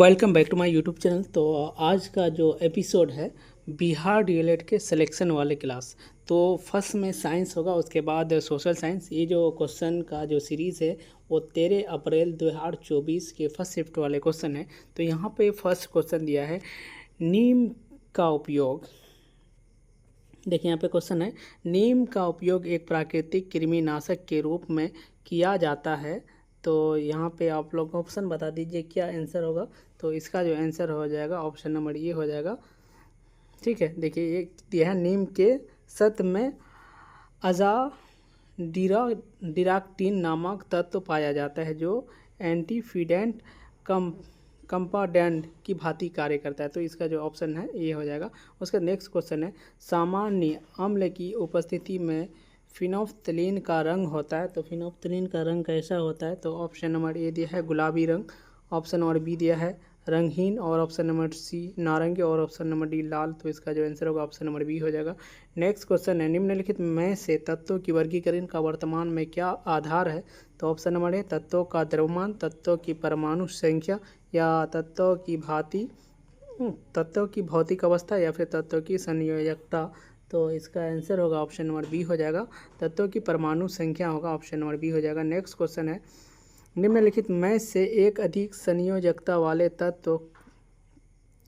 Welcome back to my YouTube channel. तो आज का जो एपिसोड है बिहार डीएलएड के सिलेक्शन वाले क्लास। तो फर्स्ट में साइंस होगा, उसके बाद सोशल साइंस। ये जो क्वेश्चन का जो सीरीज़ है वो 13 अप्रैल 2024 के फर्स्ट शिफ्ट वाले क्वेश्चन है। तो यहाँ पे फर्स्ट क्वेश्चन दिया है नीम का उपयोग। देखिए यहाँ पे क्वेश्चन है, नीम का उपयोग एक प्राकृतिक कृमिनाशक के रूप में किया जाता है। तो यहाँ पे आप लोग ऑप्शन बता दीजिए क्या आंसर होगा। तो इसका जो आंसर हो जाएगा ऑप्शन नंबर ये हो जाएगा। ठीक है, देखिए ये दिया है नीम के सत्व में डिराक्टिन नामक तत्व पाया जाता है जो एंटीफिडेंट कंपाउंड की भांति कार्य करता है। तो इसका जो ऑप्शन है ये हो जाएगा। उसका नेक्स्ट क्वेश्चन है, सामान्य अम्ल की उपस्थिति में फिनोफ्थलीन का रंग होता है। तो फिनोफ्थलीन का रंग कैसा होता है? तो ऑप्शन नंबर ए दिया है गुलाबी रंग, ऑप्शन नंबर बी दिया है रंगहीन, और ऑप्शन नंबर सी नारंगी, और ऑप्शन नंबर डी लाल। तो इसका जो आंसर होगा ऑप्शन नंबर बी हो जाएगा। नेक्स्ट क्वेश्चन है, निम्नलिखित में से तत्वों की वर्गीकरण का वर्तमान में क्या आधार है? तो ऑप्शन नंबर ए तत्वों का द्रव्यमान, तत्वों की परमाणु संख्या, या तत्वों की भौतिक अवस्था, या फिर तत्वों की संयोजकता। तो इसका आंसर होगा ऑप्शन नंबर बी हो जाएगा, तत्वों की परमाणु संख्या होगा, ऑप्शन नंबर बी हो जाएगा। नेक्स्ट क्वेश्चन है, निम्नलिखित में से एक अधिक संयोजकता वाले तत्व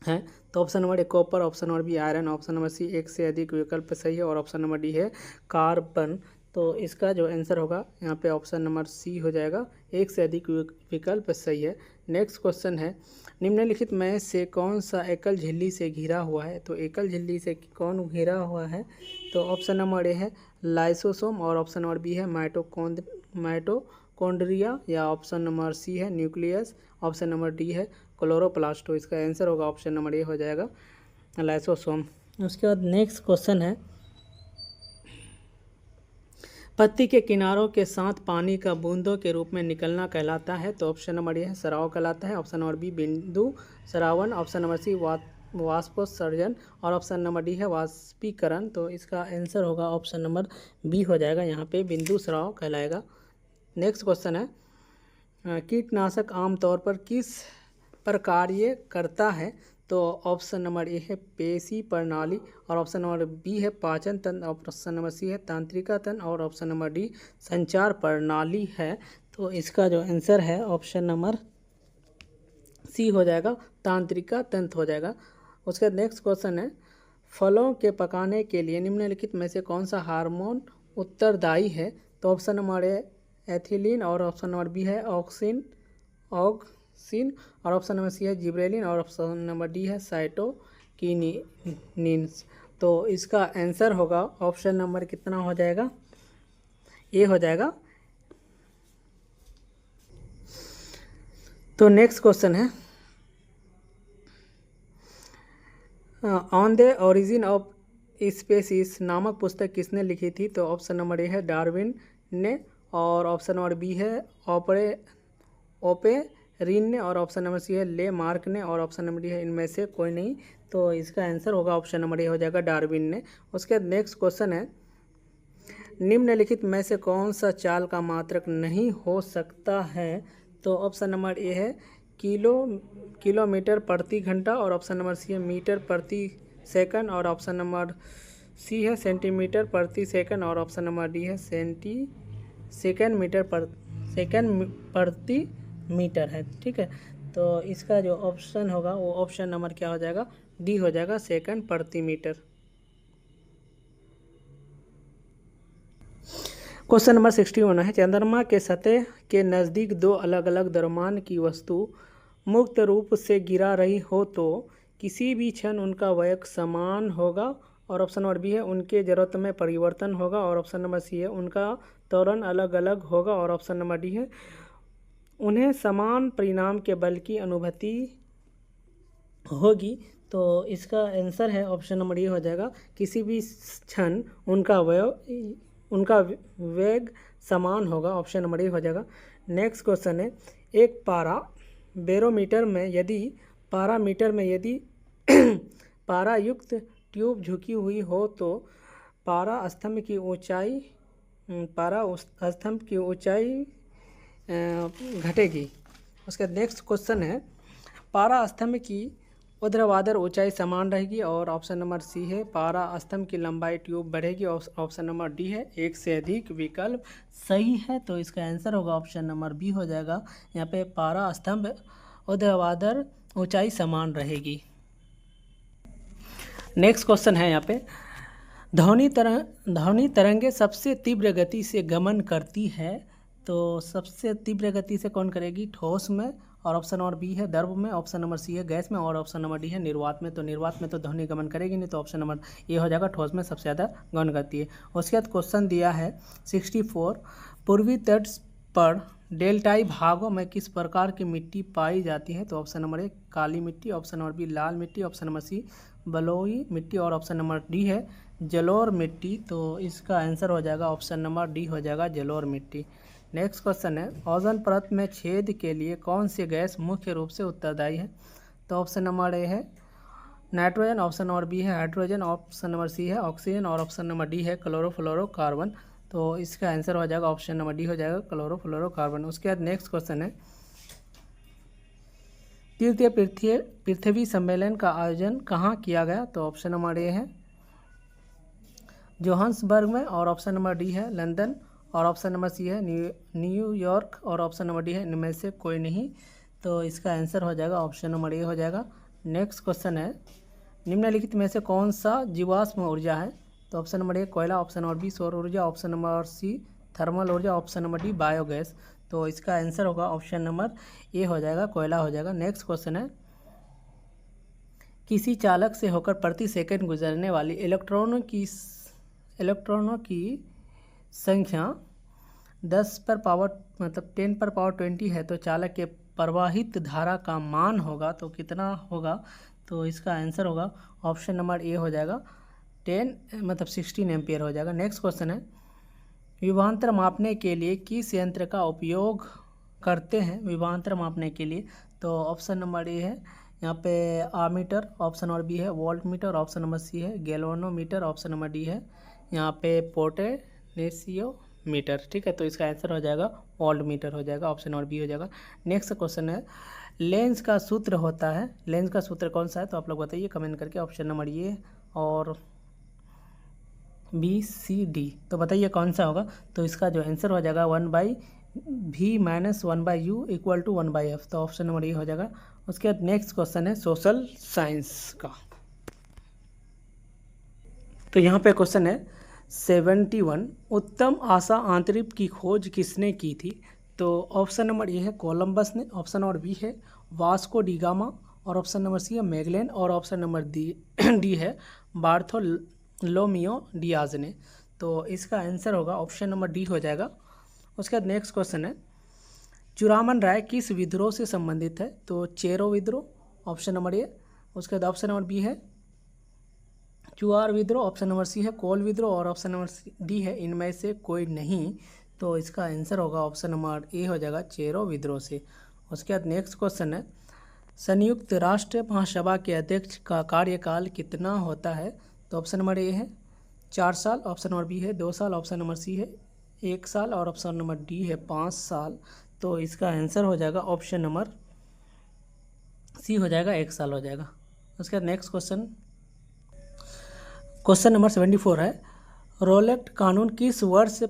हैं। तो option number A copper, option number B iron, option number C एक से अधिक विकल्प सही है, और ऑप्शन नंबर डी है कार्बन। तो इसका जो आंसर होगा यहाँ पे ऑप्शन नंबर सी हो जाएगा, एक से अधिक विकल्प सही है। नेक्स्ट क्वेश्चन है, निम्नलिखित में से कौन सा एकल झिल्ली से घिरा हुआ है? तो एकल झिल्ली से कौन घिरा हुआ है? तो ऑप्शन नंबर ए है लाइसोसोम, और ऑप्शन नंबर बी है माइटोकॉन्ड्रिया, या ऑप्शन नंबर सी है न्यूक्लियस, ऑप्शन नंबर डी है क्लोरोप्लास्ट। तो इसका आंसर होगा ऑप्शन नंबर ए हो जाएगा लाइसोसोम। उसके बाद नेक्स्ट क्वेश्चन है, पत्ती के किनारों के साथ पानी का बूंदों के रूप में निकलना कहलाता है। तो ऑप्शन नंबर ए है सराव कहलाता है, ऑप्शन नंबर बी बिंदु सरावन, ऑप्शन नंबर सी वाष्पोत्सर्जन, और ऑप्शन नंबर डी है वाष्पीकरण। तो इसका आंसर होगा ऑप्शन नंबर बी हो जाएगा, यहाँ पे बिंदु सराव कहलाएगा। नेक्स्ट क्वेश्चन है, कीटनाशक आमतौर पर किस पर कार्य करता है? तो ऑप्शन नंबर ए है पेशी प्रणाली, और ऑप्शन नंबर बी है पाचन तंत्र, ऑप्शन नंबर सी है तंत्रिका तंत्र, और ऑप्शन नंबर डी संचार प्रणाली है। तो इसका जो आंसर है ऑप्शन नंबर सी हो जाएगा, तंत्रिका तंत्र हो जाएगा। उसके नेक्स्ट क्वेश्चन है, फलों के पकाने के लिए निम्नलिखित में से कौन सा हार्मोन उत्तरदायी है? तो ऑप्शन नंबर ए एथिलीन, और ऑप्शन नंबर बी है ऑक्सिन, और ऑप्शन नंबर सी है जिब्रेलिन, और ऑप्शन नंबर डी है साइटोकिनिन्स। तो इसका आंसर होगा ऑप्शन नंबर कितना हो जाएगा? ए हो जाएगा। तो नेक्स्ट क्वेश्चन है, on the origin of species नामक पुस्तक किसने लिखी थी? तो ऑप्शन नंबर ए है डार्विन ने, और ऑप्शन नंबर बी है ओपेरिन ने, और ऑप्शन नंबर सी है ले मार्क ने, और ऑप्शन नंबर डी है इनमें से कोई नहीं। तो इसका आंसर होगा ऑप्शन नंबर ए हो जाएगा डार्विन ने। उसके बाद नेक्स्ट क्वेश्चन है, निम्नलिखित में से कौन सा चाल का मात्रक नहीं हो सकता है? तो ऑप्शन नंबर ए है किलोमीटर प्रति घंटा, और ऑप्शन नंबर सी है मीटर प्रति सेकंड, और ऑप्शन नंबर सी है सेंटीमीटर प्रति सेकंड, और ऑप्शन नंबर डी है सेकंड प्रति मीटर है। ठीक है, तो इसका जो ऑप्शन होगा वो ऑप्शन नंबर क्या हो जाएगा? डी हो जाएगा, सेकंड प्रति मीटर। क्वेश्चन नंबर 61 है, चंद्रमा के सतह के नज़दीक दो अलग अलग द्रव्यमान की वस्तु मुक्त रूप से गिरा रही हो तो किसी भी क्षण उनका वेग समान होगा, और ऑप्शन नंबर बी है उनके जरूरत में परिवर्तन होगा, और ऑप्शन नंबर सी है उनका त्वरण अलग अलग होगा, और ऑप्शन नंबर डी है उन्हें समान परिणाम के बल की अनुभूति होगी। तो इसका आंसर है ऑप्शन नंबर ए हो जाएगा, किसी भी क्षण उनका वेग समान होगा, ऑप्शन नंबर ए हो जाएगा। नेक्स्ट क्वेश्चन है, एक पारामीटर में यदि पारायुक्त ट्यूब झुकी हुई हो तो पारा स्तंभ की ऊंचाई घटेगी। उसका नेक्स्ट क्वेश्चन है, पारा स्तंभ की ऊर्ध्वाधर ऊंचाई समान रहेगी और ऑप्शन नंबर सी है पारा स्तंभ की लंबाई ट्यूब बढ़ेगी और ऑप्शन नंबर डी है एक से अधिक विकल्प सही है। तो इसका आंसर होगा ऑप्शन नंबर बी हो जाएगा। यहाँ पे पारा स्तंभ ऊर्ध्वाधर ऊंचाई समान रहेगी। नेक्स्ट क्वेश्चन है यहाँ पे ध्वनि तरंगे सबसे तीव्र गति से गमन करती है, तो सबसे तीव्र गति से कौन करेगी? ठोस में, और ऑप्शन नंबर बी है द्रव में, ऑप्शन नंबर सी है गैस में, और ऑप्शन नंबर डी है निर्वात में। तो निर्वात में तो ध्वनि गमन करेगी नहीं, तो ऑप्शन नंबर ए हो जाएगा, ठोस में सबसे ज़्यादा गमन करती है। उसके बाद क्वेश्चन दिया है 64, पूर्वी तट पर डेल्टाई भागों में किस प्रकार की मिट्टी पाई जाती है? तो ऑप्शन नंबर ए काली मिट्टी, ऑप्शन नंबर बी लाल मिट्टी, ऑप्शन नंबर सी बलुई मिट्टी, और ऑप्शन नंबर डी है जलोढ़ मिट्टी। तो इसका आंसर हो जाएगा ऑप्शन नंबर डी हो जाएगा जलोढ़ मिट्टी। नेक्स्ट क्वेश्चन है ओजोन परत में छेद के लिए कौन सी गैस मुख्य रूप से उत्तरदायी है? तो ऑप्शन नंबर ए है नाइट्रोजन, ऑप्शन नंबर बी है हाइड्रोजन, ऑप्शन नंबर सी है ऑक्सीजन, और ऑप्शन नंबर डी है क्लोरोफ्लोरोकार्बन। तो इसका आंसर हो जाएगा ऑप्शन नंबर डी हो जाएगा क्लोरोफ्लोरोकार्बन। उसके बाद नेक्स्ट क्वेश्चन है तृतीय पृथ्वी सम्मेलन का आयोजन कहाँ किया गया? तो ऑप्शन नंबर ए है जोहान्सबर्ग में, और ऑप्शन नंबर डी है लंदन, और ऑप्शन नंबर सी है न्यूयॉर्क, और ऑप्शन नंबर डी है इनमें से कोई नहीं। तो इसका आंसर हो जाएगा ऑप्शन नंबर ए हो जाएगा। नेक्स्ट क्वेश्चन है निम्नलिखित में से कौन सा जीवाश्म ऊर्जा है? तो ऑप्शन नंबर ए कोयला, ऑप्शन नंबर बी सौर ऊर्जा, ऑप्शन नंबर सी थर्मल ऊर्जा, ऑप्शन नंबर डी बायोगैस। तो इसका आंसर होगा ऑप्शन नंबर ए हो जाएगा कोयला हो जाएगा। नेक्स्ट क्वेश्चन है किसी चालक से होकर प्रति सेकंड गुजरने वाली इलेक्ट्रॉनों की संख्या 10 पर पावर 20 है, तो चालक के प्रवाहित धारा का मान होगा तो कितना होगा? तो इसका आंसर होगा ऑप्शन नंबर ए हो जाएगा 16 एम्पियर हो जाएगा। नेक्स्ट क्वेश्चन है विभवांतर मापने के लिए किस यंत्र का उपयोग करते हैं? विभवांतर मापने के लिए तो ऑप्शन नंबर ए है यहाँ पे आमीटर, ऑप्शन नंबर बी है voltmeter, option number C है गैल्वेनोमीटर, ऑप्शन नंबर डी है यहाँ पे पोटेशियोमीटर। ठीक है, तो इसका आंसर हो जाएगा वोल्ट मीटर हो जाएगा, ऑप्शन नंबर बी हो जाएगा। नेक्स्ट क्वेश्चन है लेंस का सूत्र होता है, लेंस का सूत्र कौन सा है? तो आप लोग बताइए कमेंट करके, ऑप्शन नंबर ए और बी सी डी। तो बताइए कौन सा होगा? तो इसका जो आंसर हो जाएगा 1/v - 1/u = 1/f। तो ऑप्शन नंबर ए हो जाएगा। उसके बाद नेक्स्ट क्वेश्चन है सोशल साइंस का। तो यहाँ पे क्वेश्चन है 71 उत्तम आशा आंतरिक की खोज किसने की थी? तो ऑप्शन नंबर ए है कोलंबस ने, ऑप्शन नंबर बी है वास्को डी गामा, और ऑप्शन नंबर सी है मैगलेन, और ऑप्शन नंबर डी है बार्थोलोमियो डियाज ने। तो इसका आंसर होगा ऑप्शन नंबर डी हो जाएगा। उसके बाद नेक्स्ट क्वेश्चन है चुरामन राय किस विद्रोह से संबंधित है? तो चेरो विद्रोह, ऑप्शन नंबर ए। उसके बाद ऑप्शन नंबर बी है चुआर विद्रोह, ऑप्शन नंबर सी है कोल विद्रोह, और ऑप्शन नंबर डी है इनमें से कोई नहीं। तो इसका आंसर होगा ऑप्शन नंबर ए हो जाएगा चेरो विद्रोह से। उसके बाद नेक्स्ट क्वेश्चन है संयुक्त राष्ट्र महासभा के अध्यक्ष का कार्यकाल कितना होता है? तो ऑप्शन नंबर ए है 4 साल, ऑप्शन नंबर बी है 2 साल, ऑप्शन नंबर सी है 1 साल, और ऑप्शन नंबर डी है 5 साल। तो इसका आंसर हो जाएगा ऑप्शन नंबर सी हो जाएगा 1 साल हो जाएगा। उसके बाद नेक्स्ट क्वेश्चन नंबर 74 है रोलेट कानून किस वर्ष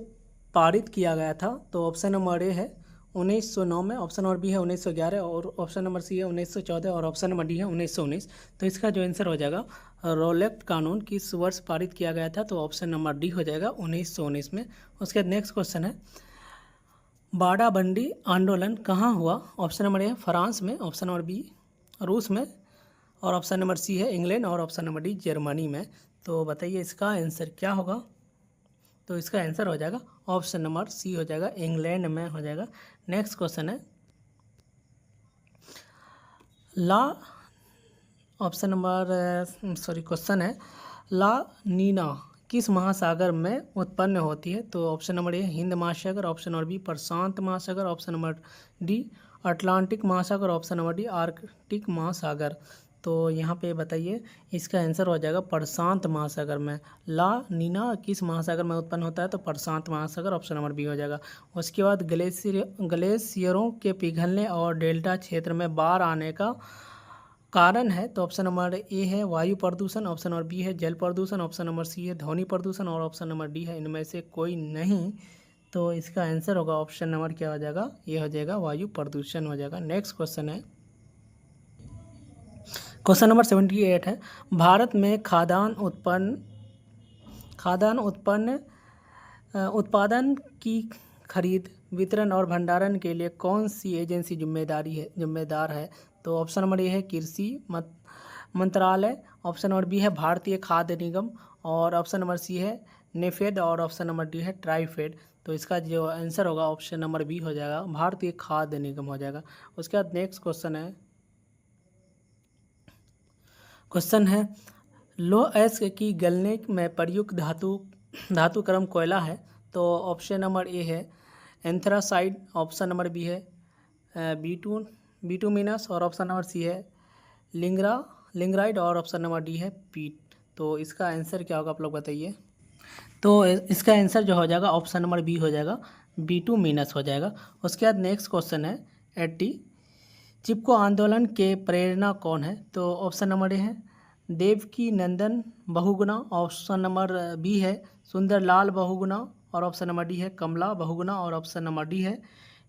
पारित किया गया था? तो ऑप्शन नंबर ए है 1909 में, ऑप्शन नंबर बी है 1911, और ऑप्शन नंबर सी है 1914, और ऑप्शन नंबर डी है 1919। तो इसका जो आंसर हो जाएगा रोलेट कानून किस वर्ष पारित किया गया था? तो ऑप्शन नंबर डी हो जाएगा 1919 में। उसके बाद नेक्स्ट क्वेश्चन है बाड़ाबंदी आंदोलन कहाँ हुआ? ऑप्शन नंबर ए है फ्रांस में, ऑप्शन नंबर बी रूस में, और ऑप्शन नंबर सी है इंग्लैंड, और ऑप्शन नंबर डी जर्मनी में। तो बताइए इसका आंसर क्या होगा? तो इसका आंसर हो जाएगा ऑप्शन नंबर सी हो जाएगा इंग्लैंड में हो जाएगा। नेक्स्ट क्वेश्चन है क्वेश्चन है ला नीना किस महासागर में उत्पन्न होती है? तो ऑप्शन नंबर ए हिंद महासागर, ऑप्शन नंबर बी प्रशांत महासागर, ऑप्शन नंबर डी अटलांटिक महासागर, ऑप्शन नंबर डी आर्कटिक महासागर। तो यहाँ पे बताइए इसका आंसर हो जाएगा प्रशांत महासागर में। ला नीना किस महासागर में उत्पन्न होता है? तो प्रशांत महासागर, ऑप्शन नंबर बी हो जाएगा। उसके बाद ग्लेशियरों के पिघलने और डेल्टा क्षेत्र में बाढ़ आने का कारण है, तो ऑप्शन नंबर ए है वायु प्रदूषण, ऑप्शन नंबर बी है जल प्रदूषण, ऑप्शन नंबर सी है ध्वनि प्रदूषण और ऑप्शन नंबर डी है इनमें से कोई नहीं। तो इसका आंसर होगा ऑप्शन नंबर क्या हो जाएगा, ये हो जाएगा वायु प्रदूषण हो जाएगा। नेक्स्ट क्वेश्चन है, क्वेश्चन नंबर 78 है, भारत में उत्पादन की खरीद, वितरण और भंडारण के लिए कौन सी एजेंसी जिम्मेदार है। तो ऑप्शन नंबर ए है कृषि मंत्रालय, ऑप्शन नंबर बी है भारतीय खाद्य निगम और ऑप्शन नंबर सी है नेफेड और ऑप्शन नंबर डी है ट्राइफेड। तो इसका जो आंसर होगा ऑप्शन नंबर बी हो जाएगा, भारतीय खाद्य निगम हो जाएगा। उसके बाद नेक्स्ट क्वेश्चन है लौह अयस्क की गलने में प्रयुक्त धातु क्रम कोयला है। तो ऑप्शन नंबर ए है एंथ्रासाइड, ऑप्शन नंबर बी है बिटुमिनस और ऑप्शन नंबर सी है लिंगराइड और ऑप्शन नंबर डी है पीट। तो इसका आंसर क्या होगा आप लोग बताइए। तो इसका आंसर जो हो जाएगा ऑप्शन नंबर बी हो जाएगा, बिटुमिनस हो जाएगा। उसके बाद नेक्स्ट क्वेश्चन है 80, चिपको आंदोलन के प्रेरणा कौन है। तो ऑप्शन नंबर ए है Devaki Nandan Bahuguna, option number B है सुंदरलाल बहुगुणा और ऑप्शन नंबर डी है कमला बहुगुणा और ऑप्शन नंबर डी है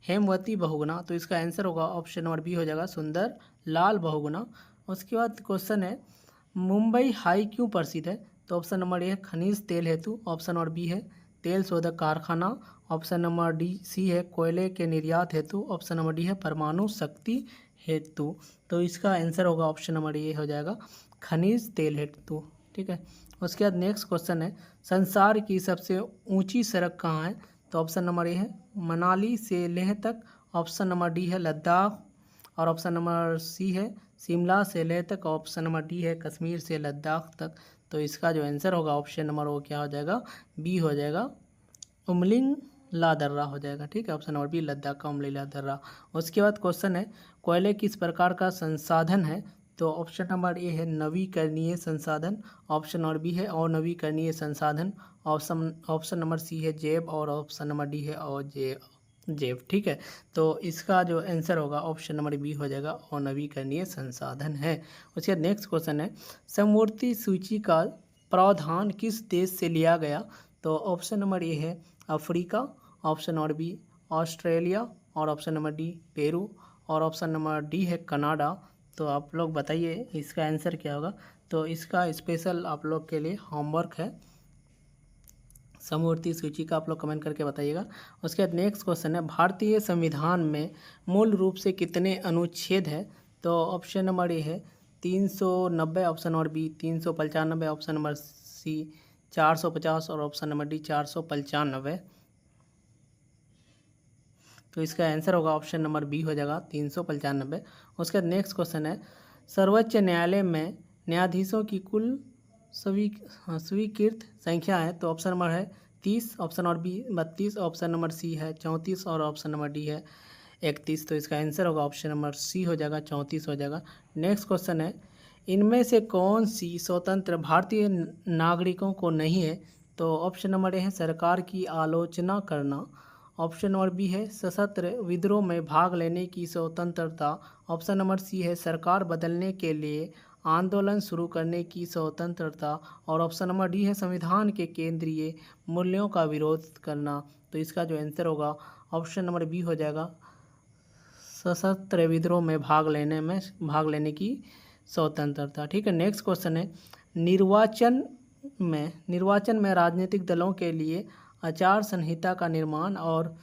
हेमवती बहुगुणा। तो इसका आंसर होगा ऑप्शन नंबर बी हो जाएगा सुंदरलाल बहुगुणा। उसके बाद क्वेश्चन है मुंबई हाई क्यों प्रसिद्ध है। तो ऑप्शन नंबर ए है खनिज तेल हेतु, ऑप्शन नंबर बी है तेल शोधक कारखाना, ऑप्शन नंबर डी सी है कोयले के निर्यात हेतु, ऑप्शन नंबर डी है परमाणु शक्ति हेतु। तो इसका आंसर होगा ऑप्शन नंबर ए हो जाएगा खनिज तेल हेतु। ठीक है। उसके बाद नेक्स्ट क्वेश्चन है संसार की सबसे ऊंची सड़क कहाँ है। तो ऑप्शन नंबर ए है मनाली से लेह तक, ऑप्शन नंबर डी है लद्दाख और ऑप्शन नंबर सी है शिमला से लेह तक, ऑप्शन नंबर डी है कश्मीर से लद्दाख तक। तो इसका जो आंसर होगा ऑप्शन नंबर वो क्या हो जाएगा, बी हो जाएगा उमलिंग ला दर्रा हो जाएगा। ठीक है, ऑप्शन नंबर बी लद्दाख का उमलिंग ला दर्रा। उसके बाद क्वेश्चन है कोयले किस प्रकार का संसाधन है। तो ऑप्शन नंबर ए है नवीकरणीय संसाधन, ऑप्शन नंबर बी है अनवीकरणीय संसाधन, ऑप्शन नंबर सी है जैव और ऑप्शन नंबर डी है जैव। ठीक है, तो इसका जो आंसर होगा ऑप्शन नंबर बी हो जाएगा अनवीकरणीय संसाधन है। उसके बाद नेक्स्ट क्वेश्चन है समवर्ती सूची का प्रावधान किस देश से लिया गया। तो ऑप्शन नंबर ए है Africa, option number B Australia और ऑप्शन नंबर डी पेरू और ऑप्शन नंबर डी है कनाडा। तो आप लोग बताइए इसका आंसर क्या होगा। तो इसका स्पेशल आप लोग के लिए होमवर्क है, समवर्ती सूची का आप लोग कमेंट करके बताइएगा। उसके बाद नेक्स्ट क्वेश्चन है भारतीय संविधान में मूल रूप से कितने अनुच्छेद है। तो ऑप्शन नंबर ए है 390, option number B 395, option number C 450 और ऑप्शन नंबर डी 495। तो इसका आंसर होगा ऑप्शन नंबर बी हो जाएगा 395। उसके बाद नेक्स्ट क्वेश्चन है सर्वोच्च न्यायालय में न्यायाधीशों की कुल स्वीकृत संख्या है। तो ऑप्शन नंबर है 30, option number B 32, option number C है 34 और ऑप्शन नंबर डी है 31। तो इसका आंसर होगा ऑप्शन नंबर सी हो जाएगा 34 हो जाएगा। नेक्स्ट क्वेश्चन है इनमें से कौन सी स्वतंत्र भारतीय नागरिकों को नहीं है। तो ऑप्शन नंबर ए है सरकार की आलोचना करना, ऑप्शन नंबर बी है सशस्त्र विद्रोह में भाग लेने की स्वतंत्रता, ऑप्शन नंबर सी है सरकार बदलने के लिए आंदोलन शुरू करने की स्वतंत्रता और ऑप्शन नंबर डी है संविधान के केंद्रीय मूल्यों का विरोध करना। तो इसका जो आंसर होगा ऑप्शन नंबर बी हो जाएगा सशस्त्र विद्रोह में भाग लेने की स्वतंत्रता। ठीक है। नेक्स्ट क्वेश्चन है निर्वाचन में राजनीतिक दलों के लिए आचार संहिता का निर्माण और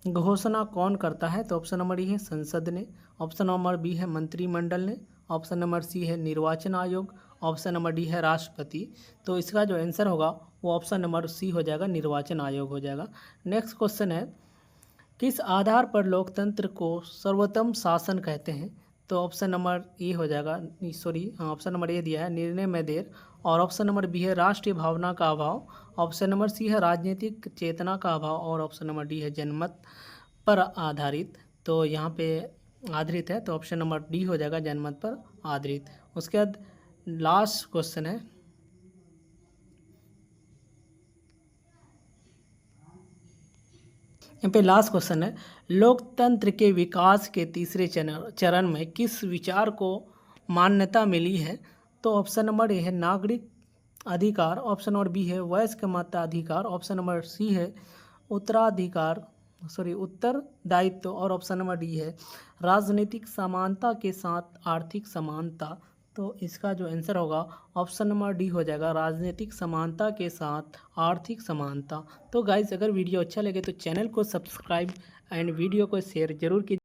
घोषणा कौन करता है। तो ऑप्शन नंबर ए है संसद ने, ऑप्शन नंबर बी है मंत्रिमंडल ने, ऑप्शन नंबर सी है निर्वाचन आयोग, ऑप्शन नंबर डी है राष्ट्रपति। तो इसका जो आंसर होगा वो ऑप्शन नंबर सी हो जाएगा निर्वाचन आयोग हो जाएगा। नेक्स्ट क्वेश्चन है किस आधार पर लोकतंत्र को सर्वोत्तम शासन कहते हैं। तो ऑप्शन नंबर ए हो जाएगा ऑप्शन नंबर ए दिया है निर्णय में देर और ऑप्शन नंबर बी है राष्ट्रीय भावना का अभाव, ऑप्शन नंबर सी है राजनीतिक चेतना का अभाव और ऑप्शन नंबर डी है जनमत पर आधारित। तो यहाँ पे आधारित है तो ऑप्शन नंबर डी हो जाएगा जनमत पर आधारित। उसके बाद लास्ट क्वेश्चन है यहाँ पे लास्ट क्वेश्चन है लोकतंत्र के विकास के तीसरे चरण में किस विचार को मान्यता मिली है। तो ऑप्शन नंबर ए है नागरिक अधिकार, ऑप्शन नंबर बी है वयस्क मताधिकार, ऑप्शन नंबर सी है उत्तरदायित्व और ऑप्शन नंबर डी है राजनीतिक समानता के साथ आर्थिक समानता। तो इसका जो आंसर होगा ऑप्शन नंबर डी हो जाएगा, राजनीतिक समानता के साथ आर्थिक समानता। तो गाइस, अगर वीडियो अच्छा लगे तो चैनल को सब्सक्राइब एंड वीडियो को शेयर जरूर कीजिए।